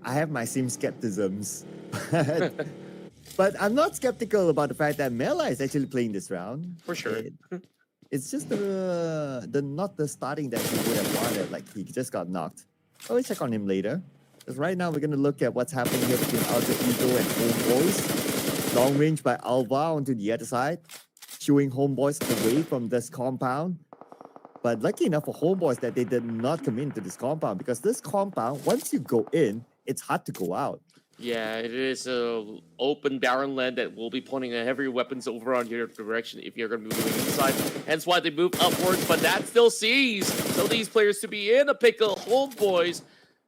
I have my same skepticisms, but I'm not skeptical about the fact that Mela is actually playing this round. For sure. It's just the not the starting that he would have wanted. Like he just got knocked. I'll check on him later. Because right now we're gonna look at what's happening here between Alter Ego and Homeboys. Long range by Alva onto the other side, shooing Homeboys away from this compound. But lucky enough for Homeboys that they did not come into this compound, because this compound, once you go in, it's hard to go out. Yeah, it is a open barren land that will be pointing heavy weapons over on your direction if you're going to be moving inside. Hence why they move upwards, but that still sees so these players to be in a pickle. Homeboys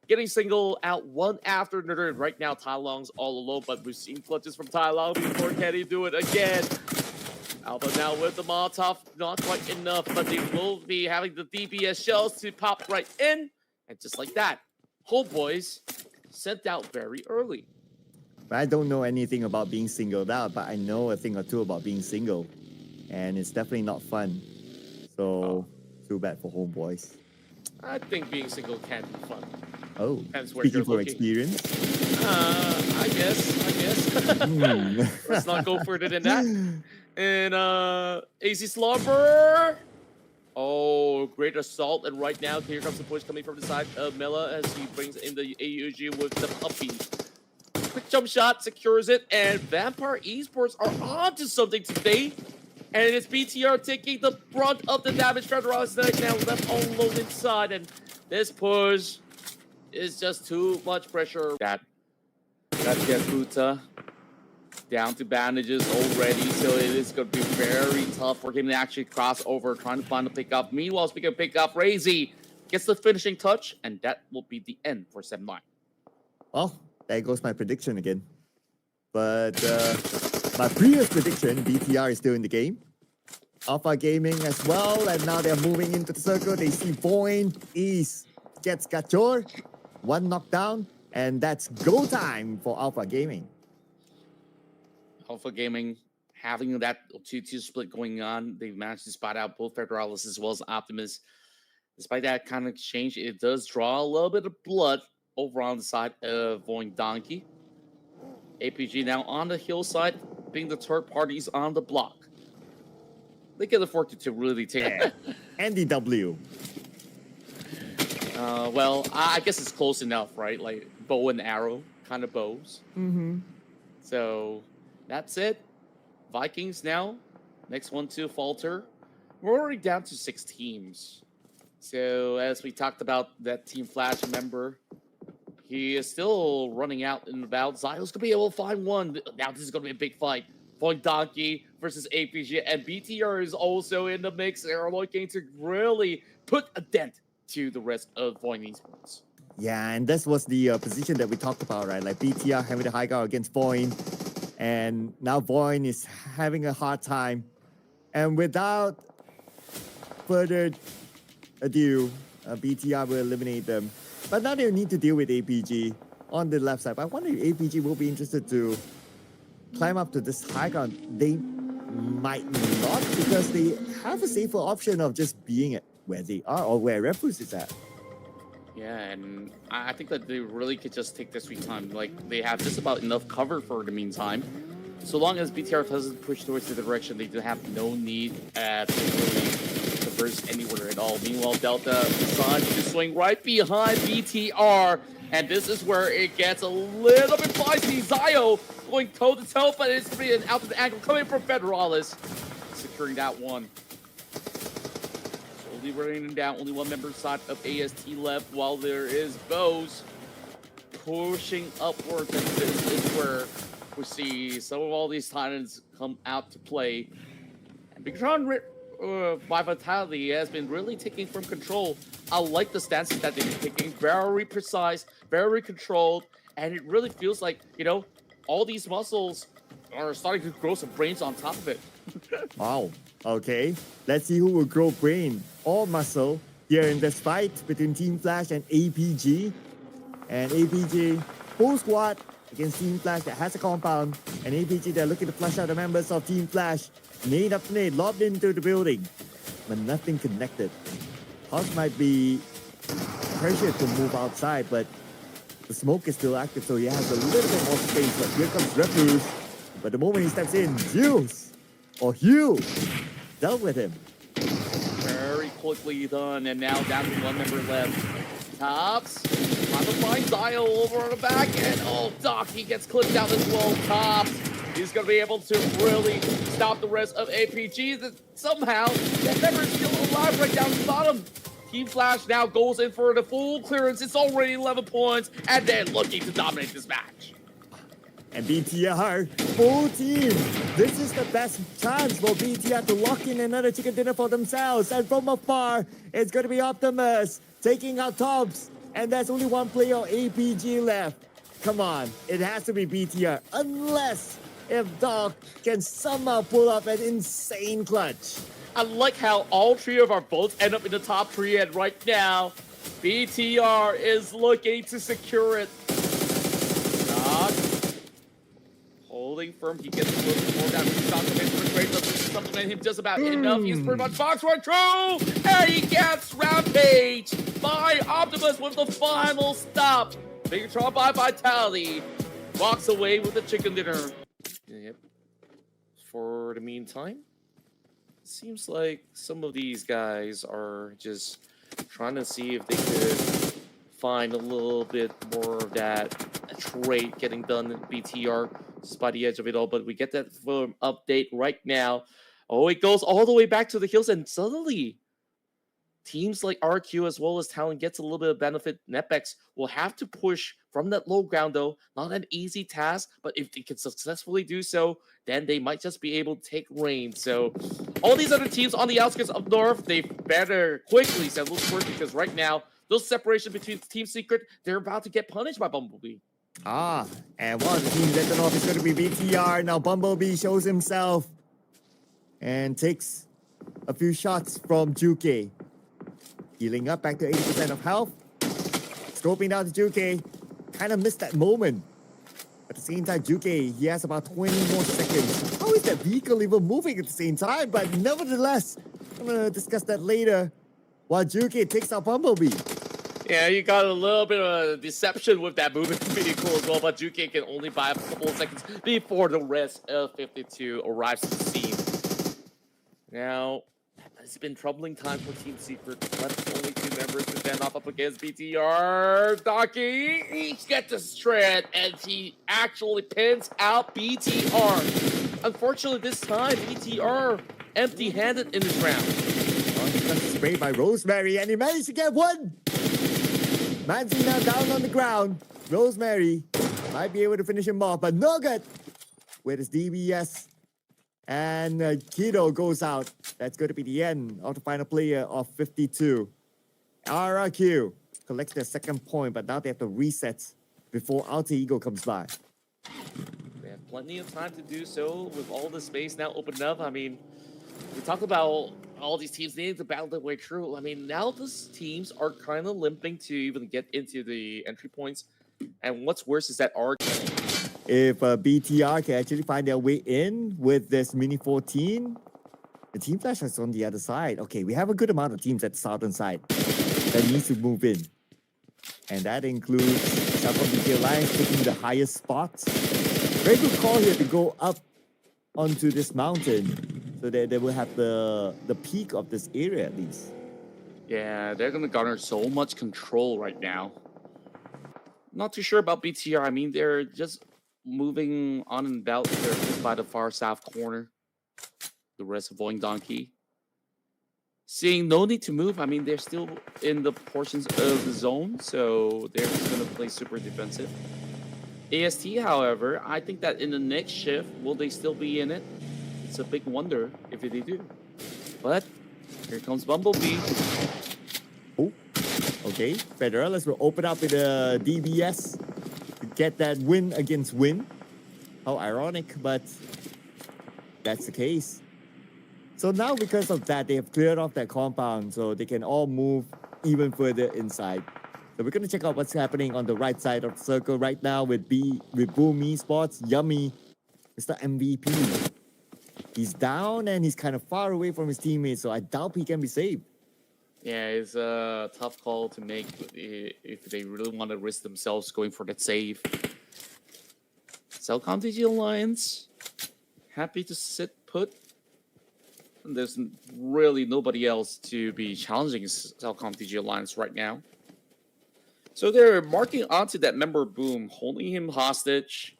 getting single out one after another. And right now, Tai Long's all alone, but we've seen clutches from Tai Long before. Can he do it again? Alpha now with the Molotov, not quite enough, but they will be having the DBS shells to pop right in. And just like that, Homeboys sent out very early. I don't know anything about being singled out, but I know a thing or two about being single. And it's definitely not fun. So, too bad for Homeboys. I think being single can be fun. Oh, Depends where speaking you're for looking. experience. I guess. Let's not go further than that. And AC Slumber. Oh, great assault. And right now, here comes the push coming from the side of Mela as he brings in the AUG with the puppy. Quick jump shot secures it, and Vampire Esports are onto something today. And it's BTR taking the brunt of the damage. Federalis now left all alone inside, and this push is just too much pressure. That gets Buta down to bandages already, so it is going to be very tough for him to actually cross over, trying to find the pickup. Meanwhile, speaking of pickup, Razy gets the finishing touch, and that will be the end for 7-9. Well, there goes my prediction again. But my previous prediction, BTR is still in the game. Alpha Gaming as well, and now they're moving into the circle. They see Boyne, East gets Gachor, one knockdown, and that's go time for Alpha Gaming. Alpha Gaming having that 2-2 split going on. They've managed to spot out both Federalis as well as Optimus. Despite that kind of exchange, it does draw a little bit of blood over on the side of Void Donkey. APG now on the hillside, being the third parties on the block. They can afford to really take it. NDW. Well, I guess it's close enough, right? Like bow and arrow kind of bows. Mm-hmm. So that's it. Vikings now. Next one to falter. We're already down to 6 teams. So as we talked about that Team Flash member, he is still running out and about. Zio's gonna be able to find one. Now this is gonna be a big fight. Void Donkey versus APG, and BTR is also in the mix. They're looking to really put a dent to the rest of Void Esports. Yeah, and this was the position that we talked about, right? Like BTR having the high ground against Void, and now Void is having a hard time. And without further ado, BTR will eliminate them. But now they need to deal with APG on the left side. But I wonder if APG will be interested to climb up to this high ground. They might not, because they have a safer option of just being at where they are or where Ruthles is at. Yeah, and I think that they really could just take their sweet time. Like, they have just about enough cover for the meantime. So long as BTR doesn't push towards the direction, they do have no need to really traverse anywhere at all. Meanwhile, Delta decides to swing right behind BTR. And this is where it gets a little bit feisty. Zio going toe-to-toe, but it's going to be an out of the angle coming from Federalis. Securing that one. Slowly raining down. Only one member side of AST left, while there is Bose pushing upwards. And this is where we see some of all these Titans come out to play. And Bigtron by Vitality has been really taking from control. I like the stances that they've been taking. Very precise, very controlled, and it really feels like, you know, all these muscles are starting to grow some brains on top of it. Wow. Okay. Let's see who will grow brain or muscle here in this fight between Team Flash and APG. And APG, full squad against Team Flash that has a compound. And APG, they're looking to flush out the members of Team Flash. Nade up nade, lobbed into the building. But nothing connected. House might be pressure to move outside, but the smoke is still active, so he has a little bit more space. But here comes Ruthles. But the moment he steps in, Hugh dealt with him. Very quickly done, and now down to one member left. Tops, trying to find Dial over on the back end. Oh, Doc, he gets clipped out as well. Tops, he's going to be able to really stop the rest of APG. Somehow, that member is still alive right down the bottom. Team Flash now goes in for the full clearance. It's already 11 points, and they're looking to dominate this match. And BTR, full team. This is the best chance for BTR to lock in another chicken dinner for themselves. And from afar, it's going to be Optimus taking out Tops. And there's only one player of APG left. Come on, it has to be BTR. Unless if Doc can somehow pull off an insane clutch. I like how all three of our votes end up in the top three, and right now, BTR is looking to secure it. Doc, holding firm, he gets a little bit more damage. He's not coming for great, but this supplement him just about enough. He's pretty much box right through, and he gets rampaged by Optimus with the final stop. Bigatron by Vitality walks away with the chicken dinner. Yep. For the meantime, seems like some of these guys are just trying to see if they could find a little bit more of that trait getting done in BTR just by the edge of it all. But we get that firm update right now. Oh, it goes all the way back to the hills, and suddenly teams like RQ as well as Talon gets a little bit of benefit. Netbex will have to push from that low ground, though. Not an easy task, but if they can successfully do so, then they might just be able to take reign. So all these other teams on the outskirts up north, they better quickly settle first, because right now, those separation between Team Secret, they're about to get punished by Bumblebee. And one of the teams at the north is going to be BTR. Now Bumblebee shows himself and takes a few shots from Juke. Healing up back to 80% of health. Scoping down to Juke. Kind of missed that moment. At the same time, Juke, he has about 20 more seconds. How is that vehicle even moving at the same time? But nevertheless, I'm going to discuss that later. While Juke takes out Bumblebee. Yeah, you got a little bit of deception with that moving vehicle as well, but Juke can only buy a couple of seconds before the rest of 52 arrives to the scene. Now, it's been troubling time for Team Secret. Left only two members to stand off up against BTR. Donkey, he gets a shred, and he actually pins out BTR. Unfortunately, this time, BTR empty-handed in this round. He got sprayed by Rosemary, and he managed to get one. Manzi now down on the ground. Rosemary might be able to finish him off, but Nugget with his DBS. And Kido goes out. That's going to be the end of the final player of 52. RRQ collects their second point, but now they have to reset before Alter Ego comes by. They have plenty of time to do so with all the space now opened up. I mean, we talk about all these teams needing to battle their way through. I mean, now these teams are kind of limping to even get into the entry points. And what's worse is that if BTR can actually find their way in with this Mini 14, the Team Flash is on the other side. Okay, we have a good amount of teams at the southern side that needs to move in. And that includes Southern BT Alliance taking the highest spots. Very good call here to go up onto this mountain so that they will have the peak of this area at least. Yeah, they're going to garner so much control right now. Not too sure about BTR. I mean, they're just moving on and about. They're just by the far south corner. The rest avoiding Donkey. Seeing no need to move. I mean, they're still in the portions of the zone, so they're just going to play super defensive. AST, however, I think that in the next shift, will they still be in it? It's a big wonder if they do. But here comes Bumblebee. Oh, okay. Federales will open up with a DBS to get that win against Win. How ironic, but that's the case. So now because of that, they have cleared off that compound so they can all move even further inside. So we're going to check out what's happening on the right side of the circle right now with Boom Esports. Yummy, Mr. MVP. He's down and he's kind of far away from his teammates, so I doubt he can be saved. Yeah, it's a tough call to make if they really want to risk themselves going for that save. Cellcom DG Alliance, happy to sit put. There's really nobody else to be challenging Cellcom DG Alliance right now. So they're marking onto that member boom, holding him hostage.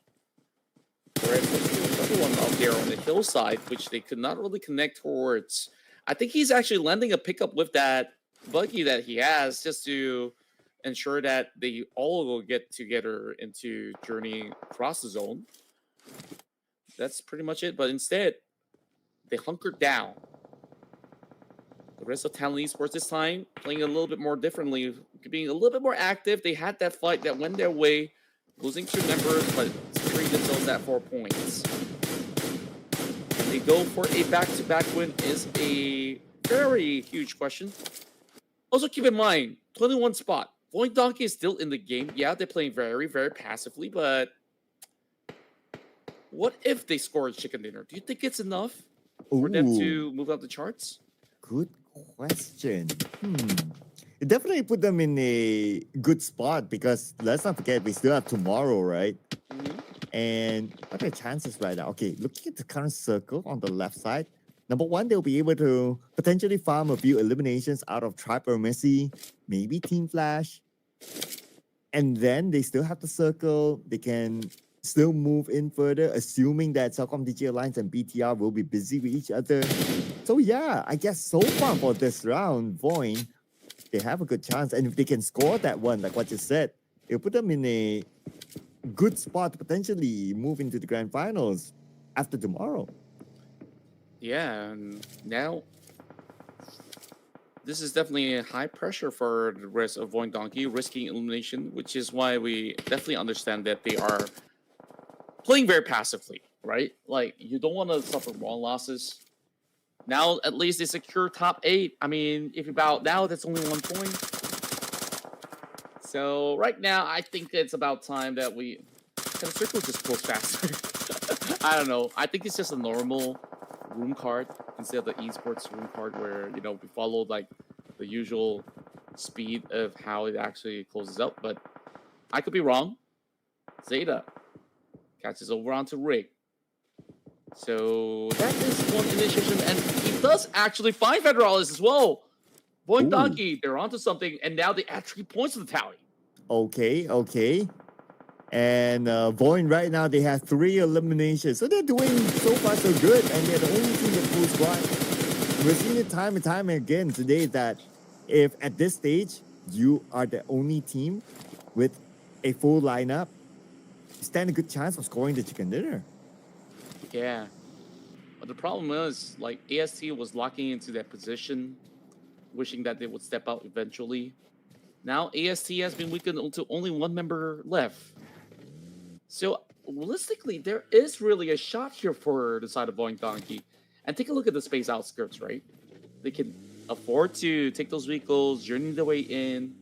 Whereas there's everyone up there on the hillside, which they could not really connect towards. I think he's actually landing a pickup with that buggy that he has just to ensure that they all will get together into journeying across the zone. That's pretty much it. But instead, they hunkered down. The rest of Talon Esports this time playing a little bit more differently, being a little bit more active. They had that fight that went their way, losing 2 members, but securing themselves at 4 points. And they go for a back-to-back win is a very huge question. Also keep in mind, 21 spot. Void Donkey is still in the game. Yeah, they're playing very, very passively, but what if they score a chicken dinner? Do you think it's enough for them Ooh, to move up the charts? good question. It definitely put them in a good spot because let's not forget we still have tomorrow, right? Mhm. And what are the chances right now? Okay, looking at the current circle on the left side, number one, they'll be able to potentially farm a few eliminations out of Tribe or Messi, maybe Team Flash. And then they still have the circle. They can still move in further, assuming that Cellcom DG Alliance and BTR will be busy with each other. So yeah, I guess so far for this round, Void, they have a good chance. And if they can score that one, like what you said, it'll put them in a good spot to potentially move into the grand finals after tomorrow. Yeah, and now this is definitely a high pressure for the rest of Void Donkey, risking elimination, which is why we definitely understand that they are playing very passively, right? Like, you don't want to suffer more losses. Now, at least they secure top 8. I mean, if you bow now, that's only 1 point. So, right now, I think it's about time that we... Can the circle just close faster? I don't know. I think it's just a normal room card instead of the esports room card where, you know, we follow, like, the usual speed of how it actually closes up. But I could be wrong. Zeta catches over onto Rick. So that is one initiation, and he does actually find Federalis as well. Void Ooh. Donkey, they're onto something, and now they add 3 points to the tally. Okay. And Void right now, they have 3 eliminations. So they're doing so far so good, and they're the only team that pulls squad. We're seeing it time and time again today that if at this stage, you are the only team with a full lineup, you stand a good chance of scoring the chicken dinner. Yeah. But the problem is, like, AST was locking into that position, wishing that they would step out eventually. Now AST has been weakened to only 1 member left. So realistically, there is really a shot here for the side of Void Donkey. And take a look at the space outskirts, right? They can afford to take those vehicles, journey their way in,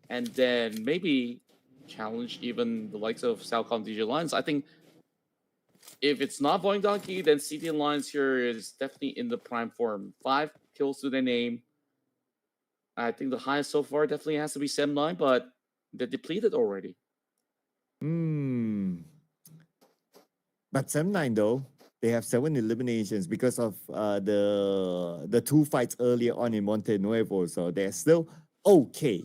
and then maybe challenge even the likes of Cellcom DG Alliance. I think if it's not Void Donkey, then CD Alliance here is definitely in the prime form. 5 kills to their name. I think the highest so far definitely has to be 7-9, but they're depleted already. But 7-9 though, they have 7 eliminations because of the 2 fights earlier on in Monte Nuevo. So they're still okay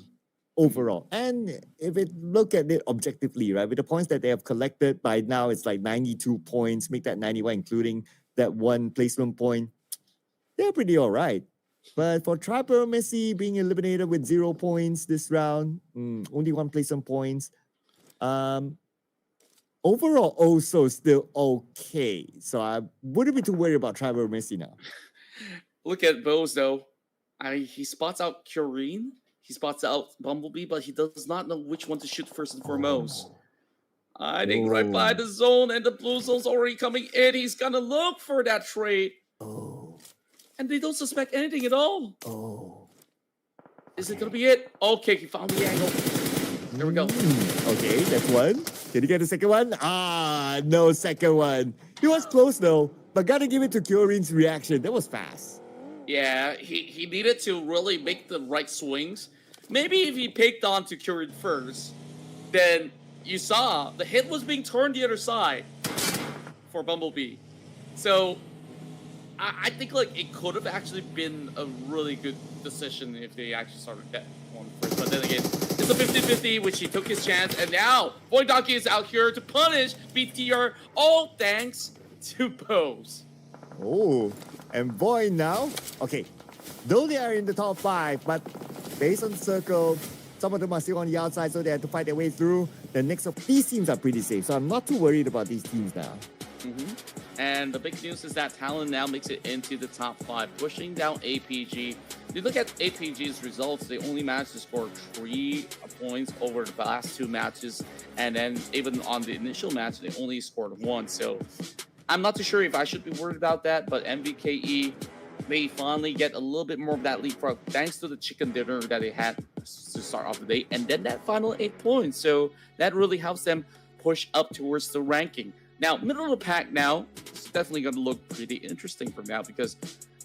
overall. And if it look at it objectively, right, with the points that they have collected by now, it's like 92 points, make that 91, including that 1 placement point. They're pretty all right. But for Trapper Messi being eliminated with 0 points this round, only 1 placement points. Overall, also still okay. So I wouldn't be too worried about Trevor Messi now. Look at Bose, though. I mean, he spots out Curine, he spots out Bumblebee, but he does not know which one to shoot first and foremost. I think right by the zone, and the blue zone's already coming in. He's gonna look for that trade. And they don't suspect anything at all. Is it gonna be it? Okay, he found the angle. There we go. Okay, that's one. Did he get the second one? No second one. He was close though, but gotta give it to Kyorine's reaction. That was fast. Yeah, he needed to really make the right swings. Maybe if he picked on to Curran first, then you saw the hit was being turned the other side for Bumblebee. So I think like it could have actually been a really good decision if they actually started that one first. But then again, it's a 50-50, which he took his chance, and now Boy Donkey is out here to punish BTR, all thanks to Pose. Oh, and Void now. Okay, though they are in the top 5, but based on circle, some of them are still on the outside, so they have to fight their way through. The next of these teams are pretty safe, so I'm not too worried about these teams now. And the big news is that Talon now makes it into the top 5, pushing down APG. If you look at APG's results, they only managed to score 3 points over the last 2 matches, and then even on the initial match, they only scored 1. So I'm not too sure if I should be worried about that, but MVKE may finally get a little bit more of that leapfrog thanks to the chicken dinner that they had to start off the day, and then that final 8 points. So that really helps them push up towards the ranking. Now, middle of the pack now, it's definitely going to look pretty interesting from now because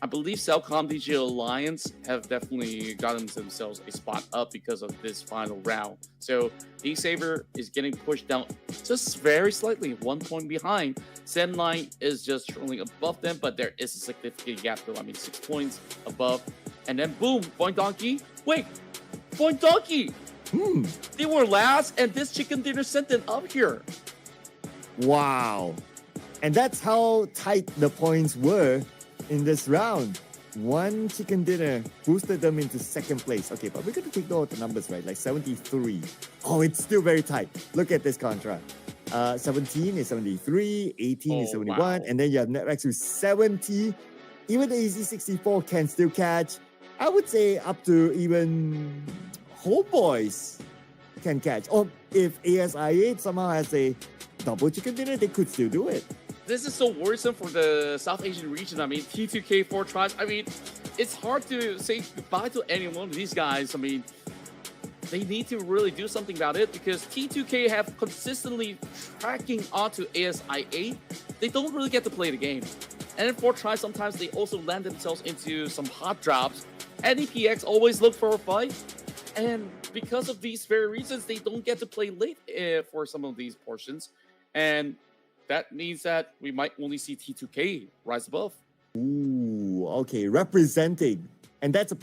I believe Cellcom DG Alliance have definitely gotten themselves a spot up because of this final round. So D-Saber is getting pushed down just very slightly, 1 point behind. Zenline is just trailing above them, but there is a significant gap though. I mean, 6 points above. And then boom, Point Donkey. Wait, Point Donkey! They were last, and this chicken dinner sent them up here. Wow. And that's how tight the points were in this round. 1 chicken dinner boosted them into 2nd place. Okay, but we're going to take note of the numbers, right? Like 73. Oh, it's still very tight. Look at this contrast. 17 is 73, 18 is 71, wow. and then you have Netrex with 70. Even the AZ64 can still catch. I would say up to even Homeboys can catch. Or if ASI8 somehow has a double chicken dinner, they could still do it. This is so worrisome for the South Asian region. I mean, T2K, 4 Tribes. I mean, it's hard to say goodbye to any one of these guys. I mean, they need to really do something about it because T2K have consistently tracking onto ASI8. They don't really get to play the game. And then 4 Tribes, sometimes they also land themselves into some hot drops. NEPX always look for a fight. And because of these very reasons, they don't get to play late for some of these portions. And that means that we might only see T2K rise above. Ooh, okay, representing. And that's a